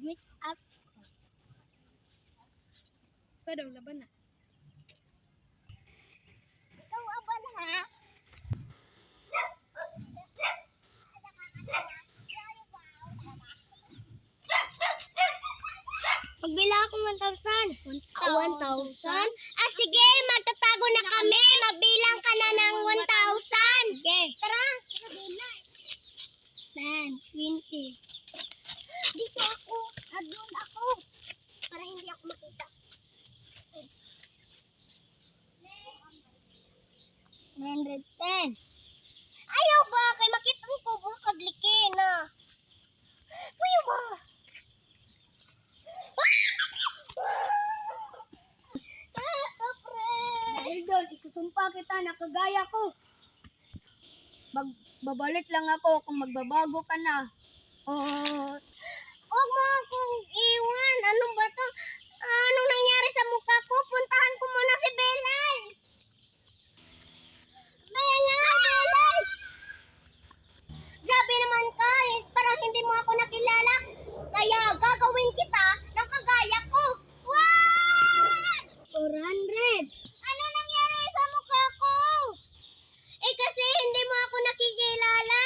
Meet up. Ikaw daw, laban na. Ikaw aban ha? Magbila akong 1,000. 1,000? Ah, sige, magtatago na kami. Magbilang ka na ng 1,000. Sige. Tara. 10, 20. Dito ako. Doon ako. Para hindi ako makita. 110. Ayaw ba? Kay makita ko buong kagliki na. Ayaw ba? Dahil doon, isusumpa kita na kagaya ko. Babalik lang ako kung magbabago ka na. Huwag mo akong iwan. Ano ba to? Anong nangyari sa mukha ko? Puntahan ko muna si Belay. Belay! Grabe naman ka. Parang hindi mo ako nakilala. Kaya gagawin kita ng kagaya ko. What? 400. Ano nangyari sa mukha ko? Kasi hindi mo ako nakikilala.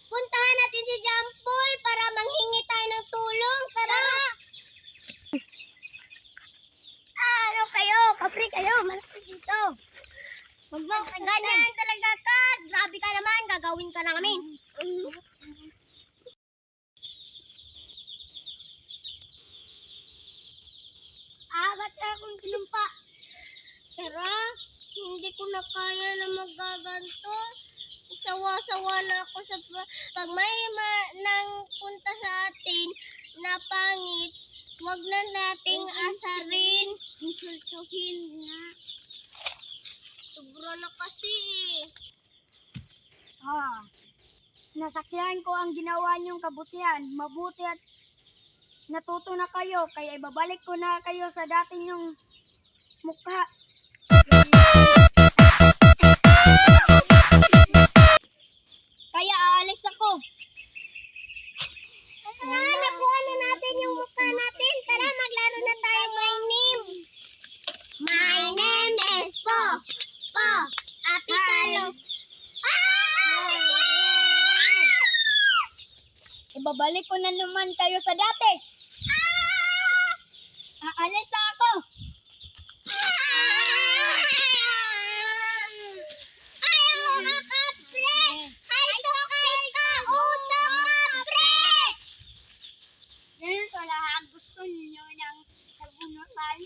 Puntahan natin si John Paul para manghingi tayo ng tulong. Tara! Ano kayo? Kapri kayo. Malaki dito. Ganyan talaga ka. Grabe ka naman. Gagawin ka namin. Ba't akong tinumpa? Tara, hindi ko na kaya na magaganto. Sawa-sawa na ako sa pag may nang punta sa atin na pangit, wag na nating asarin. Insultuhin na. Sobra na kasi. Nasaksihan ko ang ginawa niyong kabutihan. Mabuti at natuto na kayo, kaya ibabalik ko na kayo sa dati niyong mukha. Kaya aalis ako. Nakuha na natin yung mukha natin. Tara, maglaro na tayo. My name is Po. Po. Apikalo. Ibabalik ko na naman kayo sa dati. Aalis na ako. Ayaw ka, kapre! Hay ka, uto, kapre! Ganun sa lahat, gusto niyo ng sabunutan?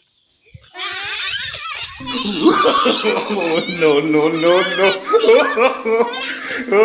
No.